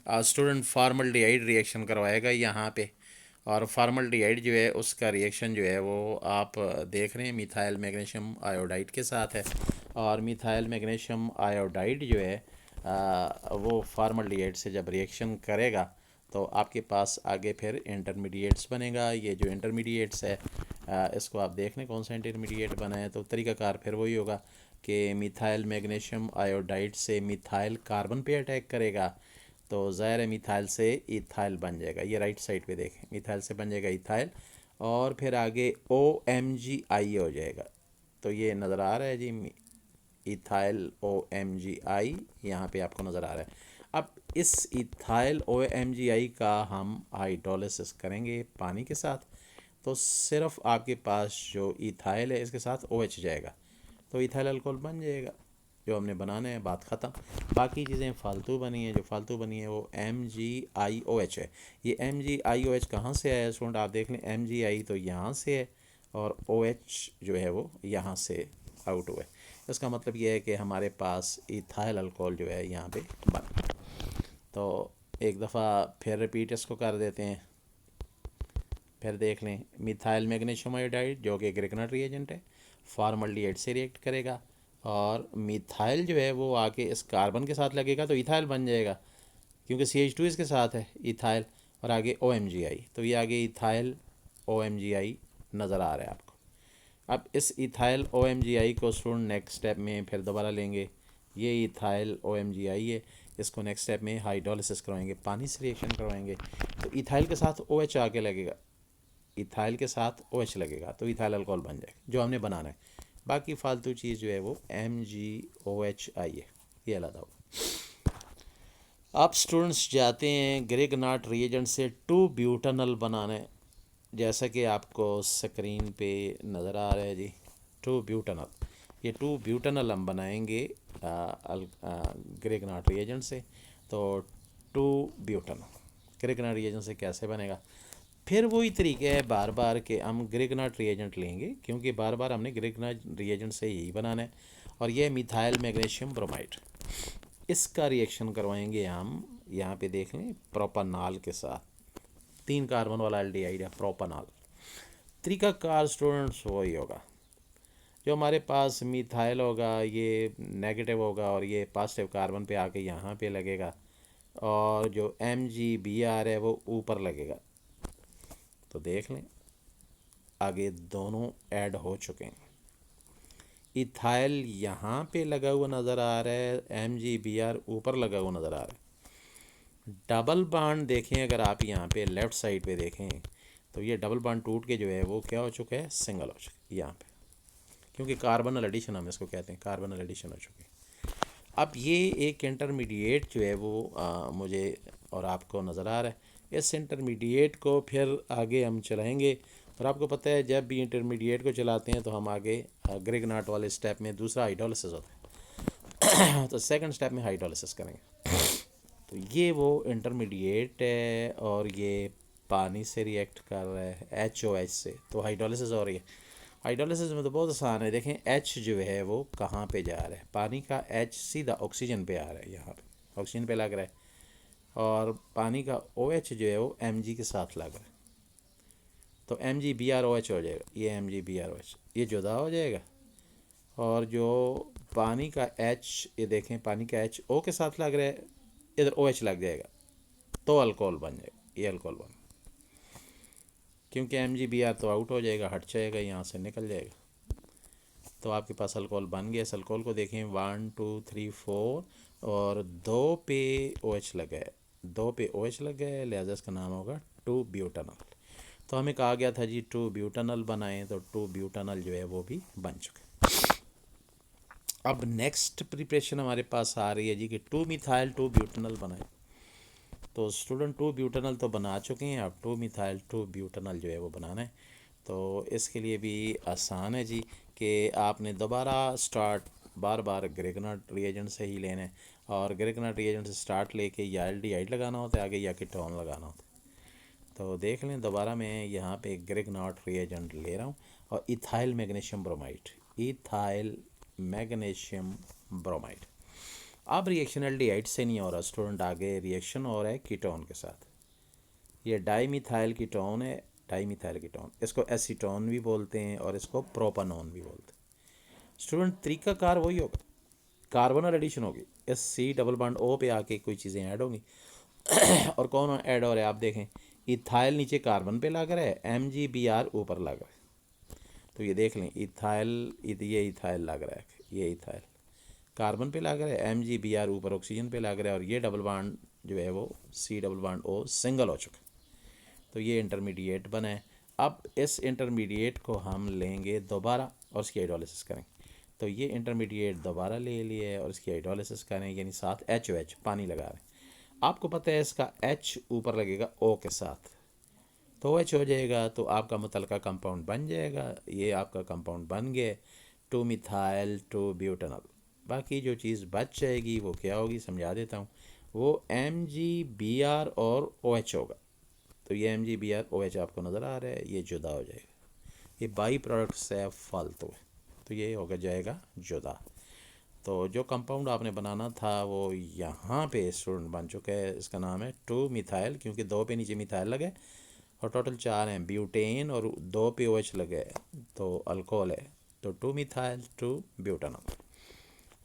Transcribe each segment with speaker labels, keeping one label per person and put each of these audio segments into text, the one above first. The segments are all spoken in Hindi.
Speaker 1: स्टूडेंट फॉर्मल्डिहाइड रिएक्शन करवाएगा यहाँ पे। और फॉर्मल्डिहाइड जो है उसका रिएक्शन जो है वो आप देख रहे हैं मिथाइल मैग्नीशियम आयोडाइड के साथ है। और मिथाइल मैग्नीशियम आयोडाइड जो है वो फॉर्मल्डिहाइड से जब रिएक्शन करेगा तो आपके पास आगे फिर इंटरमीडिएट्स बनेगा। ये जो इंटरमीडिएट्स है इसको आप देख लें कौन सा इंटरमीडिएट बना है। तो तरीकाकार फिर वही होगा कि मिथाइल मैग्नीशियम आयोडाइड से मिथाइल कार्बन पे अटैक करेगा तो ज़ाहिर है मिथाइल से इथाइल बन जाएगा। ये राइट साइड पे देखें, मिथाइल से बन जाएगा इथाइल और फिर आगे OMgI हो जाएगा। तो ये नज़र आ रहा है जी, इथाइल OMgI यहाँ पे आपको नज़र आ रहा है। अब इस इथाइल OMgI का हम हाइड्रोलिसिस करेंगे पानी के साथ तो सिर्फ आपके पास जो इथाइल है इसके साथ OH जाएगा तो इथाइल अल्कोहल बन जाएगा जो हमने बनाना है, बात ख़त्म। बाकी चीज़ें फालतू बनी हैं, जो फालतू बनी है वो MgIOH है। ये MgIOH कहाँ से आया स्टूडेंट, आप देख लें MgI तो यहाँ से है और OH जो है वो यहाँ से आउट हुआ है। इसका मतलब ये है कि हमारे पास इथाइल अल्कोहल जो है यहाँ पे बन। तो एक दफ़ा फिर रिपीट इसको कर देते हैं, फिर देख लें। मिथाइल मैग्नीशियम आयोडाइड जो कि ग्रिगनाट रिएजेंट है, फॉर्मल्डिहाइड से रिएक्ट करेगा और मिथाइल जो है वो आके इस कार्बन के साथ लगेगा तो इथाइल बन जाएगा क्योंकि CH2 इसके साथ है इथाइल और आगे OMgI। तो ये आगे इथाइल OMgI नज़र आ रहा है आपको। अब इस इथाइल OMgI को स्टूडेंट नेक्स्ट स्टेप में फिर दोबारा लेंगे। ये इथाइल OMgI है, इसको नेक्स्ट स्टेप में हाइड्रोलिसिस करवाएंगे, पानी से रिएक्शन करवाएंगे तो इथाइल के साथ OH आके लगेगा, इथाइल के साथ OH लगेगा तो इथाइल अल्कोहल बन जाएगा जो हमने बनाना है। बाकी फालतू चीज़ जो है वो MgOHI है, ये अलग होगा। अब स्टूडेंट्स जाते हैं ग्रिगनाट रिएजेंट से 2-ब्यूटानॉल बनाने, जैसा कि आपको स्क्रीन पे नज़र आ रहा है जी 2-ब्यूटानॉल। ये 2-ब्यूटानॉल हम बनाएंगे ग्रिगनाट रिएजेंट से। तो 2-ब्यूटानॉल ग्रिगनाट रिएजेंट से कैसे बनेगा, फिर वही तरीके है बार बार के हम ग्रिगनाट रिएजेंट लेंगे क्योंकि बार बार हमने ग्रिगनाट रिएजेंट से यही बनाना है। और ये मिथाइल मैग्नीशियम ब्रोमाइड, इसका रिएक्शन करवाएंगे हम, यहाँ पे देख लें प्रोपानॉल के साथ। 3 कार्बन वाला एल्डिहाइड है प्रोपानॉल। तरीकाकार स्टूडेंट्स वही होगा, जो हमारे पास मिथाइल होगा ये नेगेटिव होगा और ये पॉजिटिव कार्बन पे आके यहाँ पे लगेगा और जो MgBr है वो ऊपर लगेगा। तो देख लें आगे दोनों ऐड हो चुके हैं। इथाइल यहाँ पे लगा हुआ नज़र आ रहा है, MgBr ऊपर लगा हुआ नज़र आ रहा है। डबल बॉन्ड देखें अगर आप यहाँ पे लेफ़्ट साइड पे देखें तो ये डबल बॉन्ड टूट के जो है वो क्या हो चुका है, सिंगल हो चुका है यहाँ पे, क्योंकि कार्बनल एडिशन हम इसको कहते हैं, कार्बनल एडिशन हो चुकी है। अब ये एक इंटरमीडिएट जो है वो मुझे और आपको नज़र आ रहा है। इस इंटरमीडिएट को फिर आगे हम चलाएंगे और आपको पता है जब भी इंटरमीडिएट को चलाते हैं तो हम आगे ग्रिगनाट वाले स्टेप में दूसरा हाइड्रोलिसिस होता है तो सेकंड स्टेप में हाइड्रोलिसिस करेंगे। तो ये वो इंटरमीडिएट है और ये पानी से रिएक्ट कर रहा है HOH से, तो हाइड्रोलिसिस हो रही है। हाइड्रोलिसिस में तो बहुत आसान है, देखें H जो है वो कहाँ पे जा रहा है, पानी का H सीधा ऑक्सीजन पे आ रहा है, यहाँ पे ऑक्सीजन पे लग रहा है और पानी का OH जो है वो Mg के साथ लग रहा है तो MgBrOH हो जाएगा, ये MgBrOH ये जुदा हो जाएगा और जो पानी का H, ये देखें पानी का H O के साथ लग रहा है, इधर OH लग जाएगा तो अल्कोहल बन जाएगा, ये अल्कोहल बन, क्योंकि MgBr तो आउट हो जाएगा, हट जाएगा, यहाँ से निकल जाएगा। तो आपके पास अल्कोहल बन गया। इस अल्कोहल को देखें 1 2 3 4 और 2 पे OH लगा है, 2 पे OH लगा है, लिहाजा इसका नाम होगा 2-ब्यूटानॉल। तो हमें कहा गया था जी 2-ब्यूटानॉल बनाएं, तो 2-ब्यूटानॉल जो है वो भी बन चुका है। अब नेक्स्ट प्रिपरेशन हमारे पास आ रही है जी कि 2-मिथाइल 2-ब्यूटानॉल बनाएं। तो स्टूडेंट 2-ब्यूटानॉल तो बना चुके हैं, अब 2-मिथाइल 2-ब्यूटानॉल जो है वो बनाना है। तो इसके लिए भी आसान है जी कि आपने दोबारा स्टार्ट बार बार ग्रिगनाट रिएजेंट से ही लेना है और ग्रिगनाट रिएजेंट से स्टार्ट लेके या एल्डिहाइड लगाना होता है आगे या कीटोन लगाना होता है। तो देख लें दोबारा मैं यहाँ पे ग्रिगनाट रिएजेंट ले रहा हूँ और ethyl magnesium bromide, ethyl magnesium bromide अब रिएक्शन एल्डिहाइड से नहीं हो रहा स्टूडेंट, आगे रिएक्शन हो रहा है कीटोन के साथ। ये डाईमिथाइल कीटोन है, डाईमिथाइल कीटोन, इसको एसीटोन भी बोलते हैं और इसको प्रोपानोन भी बोलते हैं। स्टूडेंट तरीकाकार वही होगा, कार्बोनल एडिशन होगी, इस सी डबल बॉन्ड ओ पे आके कोई चीज़ें ऐड होंगी। और कौन ऐड हो रहा है आप देखें, इथाइल नीचे कार्बन पे लग रहा है, MgBr ऊपर लग रहा है। तो ये देख लें इथाइल, ये इथाइल लग रहा है, ये इथाइल कार्बन पे लग रहा है, MgBr ऊपर ऑक्सीजन पे लग रहा है, और ये डबल बॉन्ड जो है वो C double bond O single हो चुका है। तो ये इंटरमीडिएट बना है। अब इस इंटरमीडिएट को हम लेंगे दोबारा और इसकी हाइड्रोलिसिस करेंगे। तो ये इंटरमीडिएट दोबारा ले लिए और इसकी हाइड्रोलिसिस करें, यानी साथ HOH पानी लगा रहे हैं। आपको पता है इसका H ऊपर लगेगा O के साथ, तो OH हो जाएगा, तो आपका मुतलका कंपाउंड बन जाएगा। ये आपका कंपाउंड बन गया 2 मिथाइल 2 ब्यूटेनॉल। बाकी जो चीज़ बच जाएगी वो क्या होगी समझा देता हूँ, वो MgBr और OH होगा। तो ये MgBr OH आपको नज़र आ रहा है, ये जुदा हो जाएगा, ये बाई प्रोडक्ट्स है फालतू है, तो ये होगा जाएगा जुदा। तो जो कंपाउंड आपने बनाना था वो यहाँ पे स्टूडेंट बन चुका है, इसका नाम है 2 मिथाइल, क्योंकि 2 पे नीचे मिथाइल लगे और टोटल 4 हैं ब्यूटेन और 2 पे OH लगे, तो अल्कोहल है, तो 2 मिथाइल 2 ब्यूटेनॉल।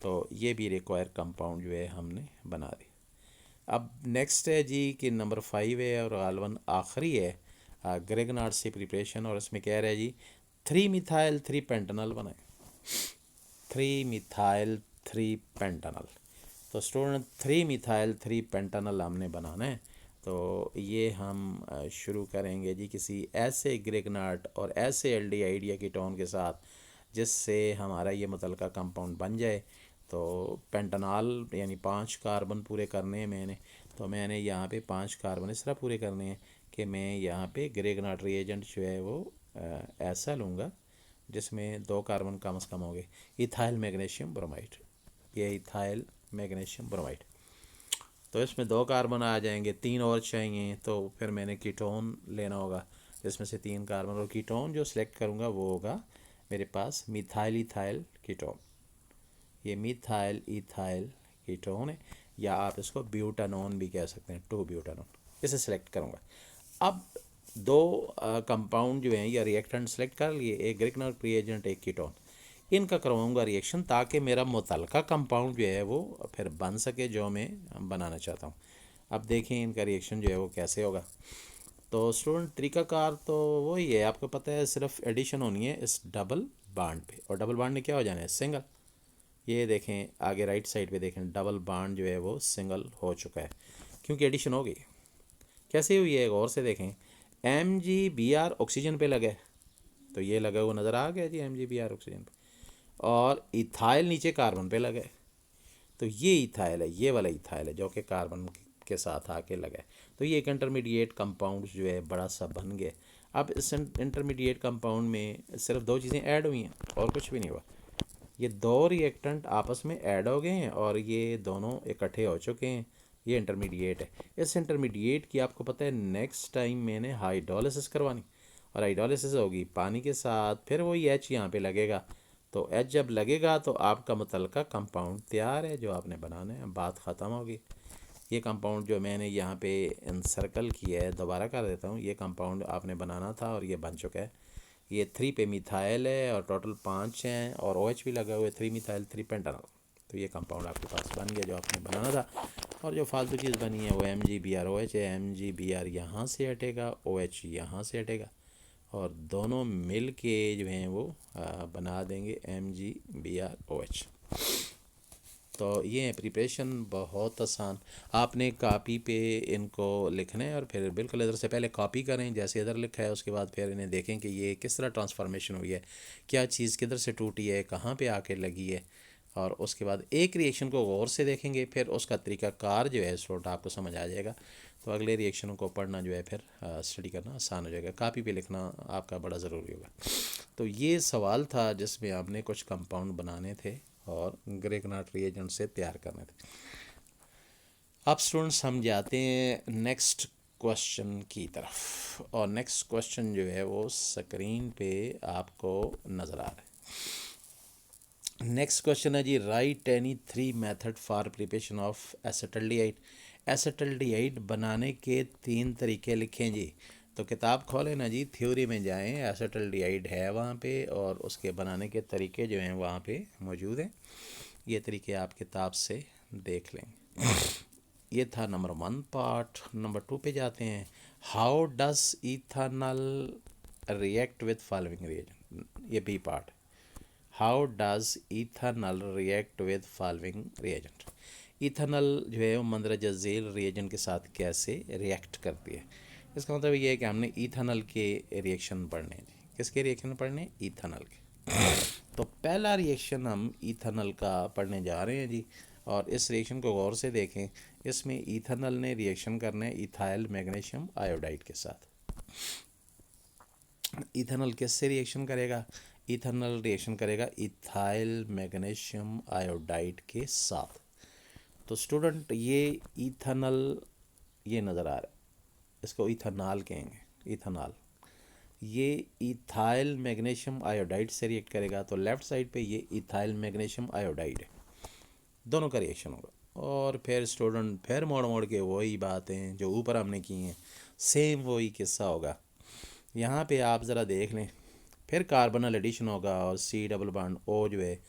Speaker 1: तो ये भी रिक्वायर कंपाउंड जो है हमने बना दी। अब नेक्स्ट है जी कि नंबर 5 है और गालवन आखिरी है ग्रेगनार्ड से प्रिपरेशन, और इसमें कह रहा है जी 3 मिथाइल 3 पेंटानॉल बनाए, 3 मिथाइल 3 पेंटानॉल। तो स्टूडेंट 3 मिथाइल 3 पेंटानॉल हमने बनाना है। तो ये हम शुरू करेंगे जी किसी ऐसे ग्रेगनार्ड और ऐसे एल्डिहाइड या कीटोन के साथ जिससे हमारा ये मुतलका कंपाउंड बन जाए। तो पेंटानॉल यानी 5 कार्बन पूरे करने हैं मैंने, तो मैंने यहाँ पे 5 कार्बन इस तरह पूरे करने हैं कि मैं यहाँ पे ग्रेगनार्ड रिएजेंट जो है वो ऐसा लूँगा जिसमें 2 कार्बन कम से कम हो गए। इथाइल मैग्नीशियम ब्रोमाइड, ये इथाइल मैग्नीशियम ब्रोमाइड, तो इसमें 2 कार्बन आ जाएंगे, 3 और चाहिए, तो फिर मैंने कीटोन लेना होगा जिसमें से 3 कार्बन, और कीटोन जो सिलेक्ट करूँगा वो होगा मेरे पास मिथाइल इथाइल कीटोन। ये मिथाइल इथाइल कीटोन है, या आप इसको ब्यूटानोन भी कह सकते हैं, 2 ब्यूटानोन, इसे सेलेक्ट करूँगा। अब 2 कंपाउंड जो हैं या रिएक्टेंट सेलेक्ट कर लिए, एक ग्रेगनार्ड रिएजेंट एक कीटोन, इनका करवाऊँगा रिएक्शन ताकि मेरा मुतलका कंपाउंड जो है वो फिर बन सके जो मैं बनाना चाहता हूँ। अब देखें इनका रिएक्शन जो है वो कैसे होगा। तो स्टूडेंट तरीकाकार तो वही है, आपको पता है, सिर्फ एडिशन होनी है इस डबल बाड पे, और डबल बाड ने क्या हो जाना है सिंगल। ये देखें आगे राइट साइड पे देखें डबल बाड जो है वो सिंगल हो चुका है क्योंकि एडिशन हो गई। कैसे हुई है गौर से देखें, MgBr ऑक्सीजन पे लगे, तो ये लगा हुआ नज़र आ गया जी MgBr ऑक्सीजन पे, और इथाइल नीचे कार्बन पे लगे, तो ये इथाइल है, ये वाला इथाइल है जो कि कार्बन के साथ आके लगा है। तो ये एक इंटरमीडिएट कंपाउंड जो है बड़ा सा बन गया। अब इस इंटरमीडिएट कंपाउंड में सिर्फ 2 चीज़ें ऐड हुई हैं और कुछ भी नहीं हुआ, ये 2 रिएक्टेंट आपस में ऐड हो गए हैं और ये दोनों इकट्ठे हो चुके हैं, ये इंटरमीडिएट है। इस इंटरमीडिएट की आपको पता है नेक्स्ट टाइम मैंने हाइड्रोलिसिस करवानी, और हाइड्रोलिसिस होगी पानी के साथ, फिर वही H यहाँ पे लगेगा, तो H जब लगेगा तो आपका मुतलका कंपाउंड तैयार है जो आपने बनाना है, बात ख़त्म होगी। ये कंपाउंड जो मैंने यहाँ पे इंसर्कल किया है, दोबारा कर देता हूँ, ये कंपाउंड आपने बनाना था और ये बन चुका है। ये 3 पे मिथाइल है और टोटल 5 हैं और OH भी लगा हुआ है, 3 मिथाइल 3 पेंटानॉल। तो ये कंपाउंड आपके पास बन गया जो आपने बनाना था, और जो फालतू चीज़ बनी है वो MgBr OH है। MgBr यहाँ से हटेगा, OH यहाँ से हटेगा, और दोनों मिल के जो हैं वो बना देंगे MgBr OH। तो ये है प्रिपरेशन, बहुत आसान। आपने कापी पे इनको लिखना है और फिर बिल्कुल इधर से पहले कॉपी करें जैसे इधर लिखा है, उसके बाद फिर इन्हें देखें कि ये किस तरह ट्रांसफॉर्मेशन हुई है, क्या चीज़ किधर से टूटी है, कहाँ पे आके लगी है, और उसके बाद एक रिएक्शन को गौर से देखेंगे, फिर उसका तरीक़ाकार जो है स्टूडेंट आपको समझ आ जाएगा। तो अगले रिएक्शनों को पढ़ना जो है फिर स्टडी करना आसान हो जाएगा, कापी पे लिखना आपका बड़ा ज़रूरी होगा। तो ये सवाल था जिसमें आपने कुछ कंपाउंड बनाने थे और ग्रेगनार्ड रिएजेंट से तैयार करने थे। अब स्टूडेंट्स हम जाते हैं नेक्स्ट क्वेश्चन की तरफ, और नेक्स्ट क्वेश्चन जो है वो स्क्रीन पे आपको नज़र आ रहा है। नेक्स्ट क्वेश्चन है जी, write any 3 method for preparation of acetaldehyde. Acetaldehyde बनाने के 3 तरीके लिखें जी। तो किताब खोलें ना जी, थ्योरी में जाएं, एसिटल्डिहाइड है वहाँ पे और उसके बनाने के तरीके जो हैं वहाँ पे मौजूद हैं। ये तरीके आप किताब से देख लें। ये था नंबर 1 पार्ट। नंबर 2 पे जाते हैं। How does ethanol react with following reagent, ये B part. How does ethanol react with following reagent. Ethanol जो है वो मंदरजा झेल रिएजेंट के साथ कैसे रिएक्ट करती है। इसका मतलब ये है कि हमने इथानल के रिएक्शन पढ़ने हैं। किसके रिएक्शन पढ़ने? इथानल के। तो पहला रिएक्शन हम इथानल का पढ़ने जा रहे हैं जी। और इस रिएक्शन को गौर से देखें। इसमें इथानल ने रिएक्शन करना है इथाइल मैग्नीशियम आयोडाइड के साथ। इथानल किससे रिएक्शन करेगा? इथानल रिएक्शन करेगा इथाइल मैग्नीशियम आयोडाइड के साथ। तो स्टूडेंट ये इथानल ये नज़र आ रहा है, इसको इथानॉल कहेंगे, इथानॉल। ये इथाइल मैग्नीशियम आयोडाइड से रिएक्ट करेगा। तो लेफ़्ट साइड पे ये इथाइल मैग्नीशियम आयोडाइड है, दोनों का रिएक्शन होगा। और फिर स्टूडेंट फिर मोड़ मोड़ के वही बातें जो ऊपर हमने की हैं, सेम वही किस्सा होगा। यहाँ पे आप ज़रा देख लें, फिर कार्बनल एडिशन होगा और सी डबल बॉन्ड ओ जो है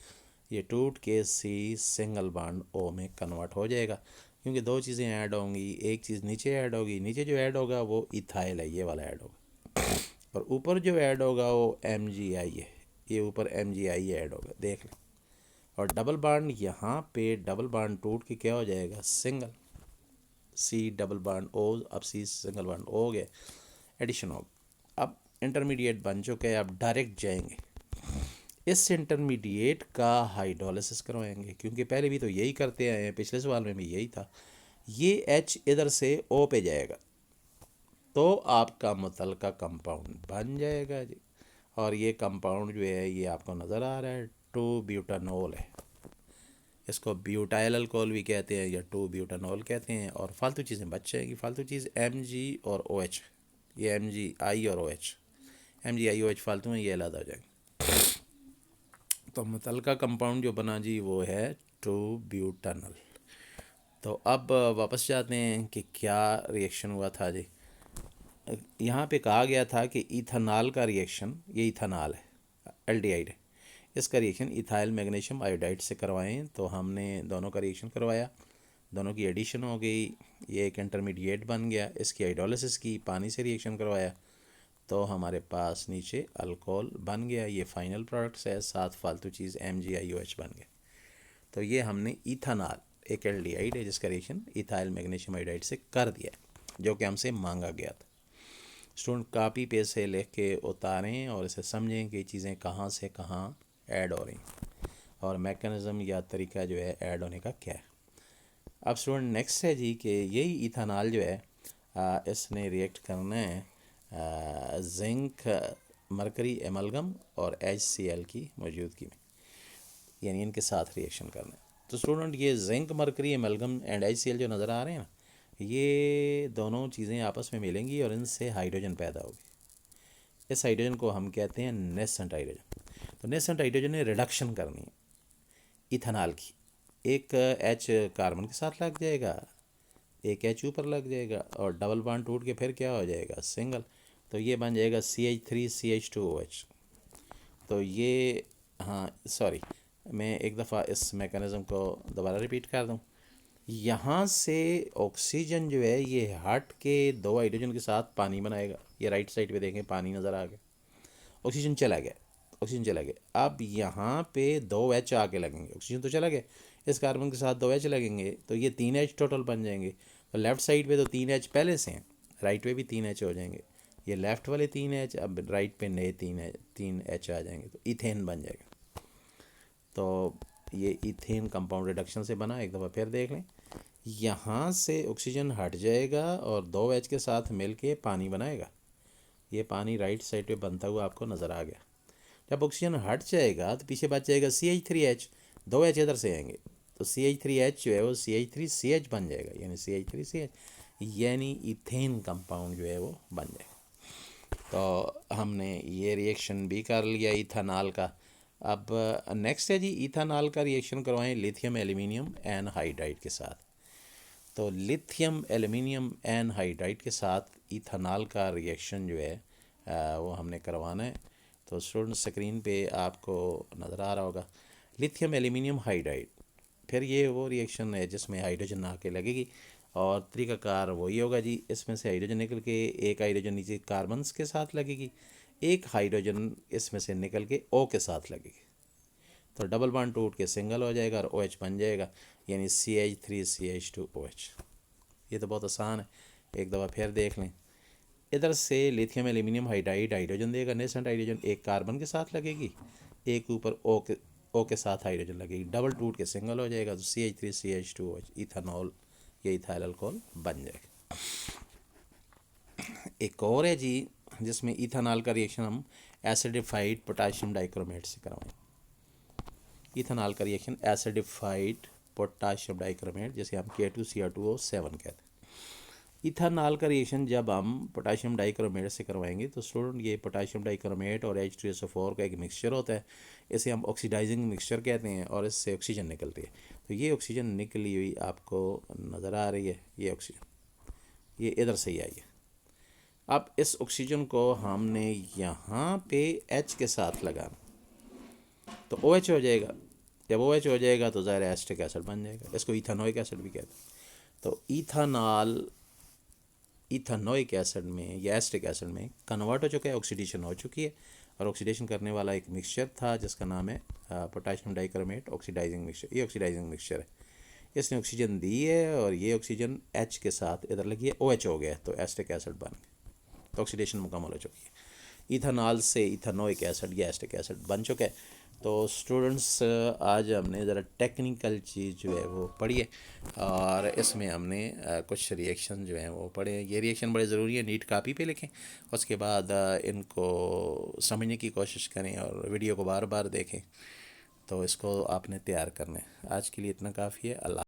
Speaker 1: ये टूट के सी सिंगल बॉन्ड ओ में कन्वर्ट हो जाएगा। क्योंकि दो चीज़ें ऐड होंगी, एक चीज़ नीचे ऐड होगी, नीचे जो ऐड होगा वो इथाइल है, ये वाला ऐड होगा। और ऊपर जो ऐड होगा वो MgI है, ये ऊपर MgI ऐड होगा, देख लें। और डबल बॉन्ड यहाँ पे डबल बॉन्ड टूट के क्या हो जाएगा? Single, C double bond O, अब सी सिंगल बॉन्ड ओ हो गया, एडिशन होगा। अब इंटरमीडिएट बन चुके हैं, अब डायरेक्ट जाएंगे इस इंटरमीडिएट का हाइड्रोलिसिस करवाएंगे। क्योंकि पहले भी तो यही करते आए हैं, पिछले सवाल में भी यही था। ये H इधर से O पे जाएगा तो आपका मुतलका कंपाउंड बन जाएगा जी। और ये कंपाउंड जो है ये आपको नज़र आ रहा है 2 ब्यूटानॉल है। इसको ब्यूटाइल अल्कोहल भी कहते हैं या 2 ब्यूटानॉल कहते हैं। और फालतू चीज़ें बच जाएंगी, फालतू चीज़ Mg और OH, ये MgI और OH, MgI OH फालतू में, ये अलग हो जाएंगे। तो मुतलका कंपाउंड जो बना जी वो है 2 ब्यूटानॉल। तो अब वापस जाते हैं कि क्या रिएक्शन हुआ था जी। यहाँ पे कहा गया था कि इथेनॉल का रिएक्शन, ये इथेनॉल है, एल्डिहाइड है, इसका रिएक्शन इथाइल मैग्नीशियम आयोडाइड से करवाएं। तो हमने दोनों का रिएक्शन करवाया, दोनों की एडिशन हो गई, ये एक इंटरमीडिएट बन गया। इसकी हाइड्रोलिसिस की, पानी से रिएक्शन करवाया तो हमारे पास नीचे अल्कोहल बन गया। ये फाइनल प्रोडक्ट्स है, साथ फालतू चीज़ MgIOH बन गया। तो ये हमने इथेनॉल, एक एल्डिहाइड है जिसका रिएक्शन इथाइल मैग्नीशियम आयोडाइड से कर दिया, जो कि हमसे मांगा गया था। स्टूडेंट कापी पे से लिख के उतारें और इसे समझें कि चीज़ें कहाँ से कहाँ ऐड हो रही और मैकेनिज़्म या तरीका जो है ऐड होने का क्या है। अब स्टूडेंट नेक्स्ट है जी कि यही इथेनॉल जो है इसने रिएक्ट करना है जिंक मरकरी एमलगम और HCl की मौजूदगी में, यानी इनके साथ रिएक्शन करना है। तो स्टूडेंट ये zinc mercury amalgam and HCl जो नज़र आ रहे हैं ना, ये दोनों चीज़ें आपस में मिलेंगी और इनसे हाइड्रोजन पैदा होगी। इस हाइड्रोजन को हम कहते हैं नेसेंट हाइड्रोजन। तो नेसेंट हाइड्रोजन ने रिडक्शन करनी है इथेनॉल की। एक H कार्बन के साथ लग जाएगा, एक H ऊपर लग जाएगा और डबल बॉन्ड टूट के फिर क्या हो जाएगा? सिंगल। तो ये बन जाएगा CH3CH2OH। तो ये, हाँ सॉरी, मैं एक दफ़ा इस मैकेनिज़्म को दोबारा रिपीट कर दूँ। यहाँ से ऑक्सीजन जो है ये हट के 2 हाइड्रोजन के साथ पानी बनाएगा। ये राइट साइड पे देखें, पानी नज़र आ गया, ऑक्सीजन चला गया, ऑक्सीजन चला गया। अब यहाँ पे 2H आके लगेंगे, ऑक्सीजन तो चला गया, इस कार्बन के साथ 2H लगेंगे तो ये 3H टोटल बन जाएंगे। तो लेफ़्ट साइड पे तो 3H पहले से हैं, राइट पे भी 3H हो जाएंगे। ये लेफ़्ट वाले 3H, अब राइट पे नए 3H आ जाएंगे तो इथेन बन जाएगा। तो ये इथेन कंपाउंड रिडक्शन से बना, एक दफ़ा फिर देख लें। यहाँ से ऑक्सीजन हट जाएगा और 2H के साथ मिल के पानी बनाएगा। ये पानी राइट साइड पे बनता हुआ आपको नज़र आ गया। जब ऑक्सीजन हट जाएगा तो पीछे बच जाएगा CH3H, 2H इधर से आएंगे तो CH3H जो है वो CH3CH बन जाएगा, यानी CH3CH, यानी इथेन कंपाउंड जो है वो बन जाएगा। तो हमने ये रिएक्शन भी कर लिया इथेनॉल का। अब नेक्स्ट है जी, इथानॉल का रिएक्शन करवाएं लिथियम एल्यूमिनियम एनहाइड्राइड के साथ। तो लिथियम एल्यूमिनियम एनहाइड्राइड के साथ इथानॉल का रिएक्शन जो है वो हमने करवाना है। तो स्टूडेंट स्क्रीन पे आपको नज़र आ रहा होगा लिथियम एल्यूमिनियम हाइड्राइड। फिर ये वो रिएक्शन है जिसमें हाइड्रोजन आके लगेगी और तरीकाकार वही होगा जी, इसमें से हाइड्रोजन निकल के एक हाइड्रोजन नीचे कार्बन्स के साथ लगेगी, एक हाइड्रोजन इसमें से निकल के ओ के साथ लगेगी। तो डबल बॉन्ड टूट के सिंगल हो जाएगा और ओ एच बन जाएगा, यानी CH3CH2OH। ये तो बहुत आसान है, एक दफ़ा फिर देख लें। इधर से लिथियम एल्यूमिनियम हाइड्राइड हाइड्रोजन देगा, नेसेंट हाइड्रोजन एक कार्बन के साथ लगेगी, एक ऊपर ओ के साथ हाइड्रोजन लगेगी, डबल टूट के सिंगल हो जाएगा, तो CH3CH2OH इथानॉल या इथाइल अल्कोहल बन जाएगा। एक और है जी जिसमें इथानॉल का रिएक्शन हम एसिडिफाइड पोटाशियम डाइक्रोमेट से करवाएं। इथानॉल का रिएक्शन एसिडिफाइड पोटाशियम डाइक्रोमेट, जैसे हम K2Cr2O7 कहते हैं। इथानॉल का रिएक्शन जब हम पोटाशियम डाइक्रोमेट से करवाएंगे तो स्टूडेंट ये पोटाशियम डाइक्रोमेट और H2SO4 का एक मिक्सचर होता है, इसे हम ऑक्सीडाइजिंग मिक्सचर कहते हैं और इससे ऑक्सीजन निकलती है। तो ये ऑक्सीजन निकली हुई आपको नज़र आ रही है, ये ऑक्सीजन ये इधर से ही आई है। अब इस ऑक्सीजन को हमने यहाँ पे H के साथ लगाना, तो OH हो जाएगा। जब OH हो जाएगा तो ज़ाहिर है एसिटिक एसिड बन जाएगा, इसको इथानोइक एसिड भी कहते हैं। तो इथानोइक एसिड में या एसिटिक एसिड में कन्वर्ट हो चुका है, ऑक्सीडेशन हो चुकी है, और ऑक्सीडेशन करने वाला एक मिक्सचर था जिसका नाम है पोटाशियम डाइक्रोमेट ऑक्सीडाइजिंग मिक्सचर। ये ऑक्सीडाइजिंग मिक्सचर है, इसने ऑक्सीजन दी है और ये ऑक्सीजन H के साथ इधर लगी है, OH हो गया, तो एसिटिक एसिड बन गया, तो ऑक्सीडेशन मुकम्मल हो चुकी है। इथानॉल से इथानोइक एसिड या एसिटिक एसिड बन चुका है। तो स्टूडेंट्स आज हमने ज़रा टेक्निकल चीज़ जो है वो पढ़ी है और इसमें हमने कुछ रिएक्शन जो हैं वो पढ़े हैं। ये रिएक्शन बड़े ज़रूरी है, नीट कापी पे लिखें, उसके बाद इनको समझने की कोशिश करें और वीडियो को बार बार देखें। तो इसको आपने तैयार करना है। आज के लिए इतना काफ़ी है। अल्लाह।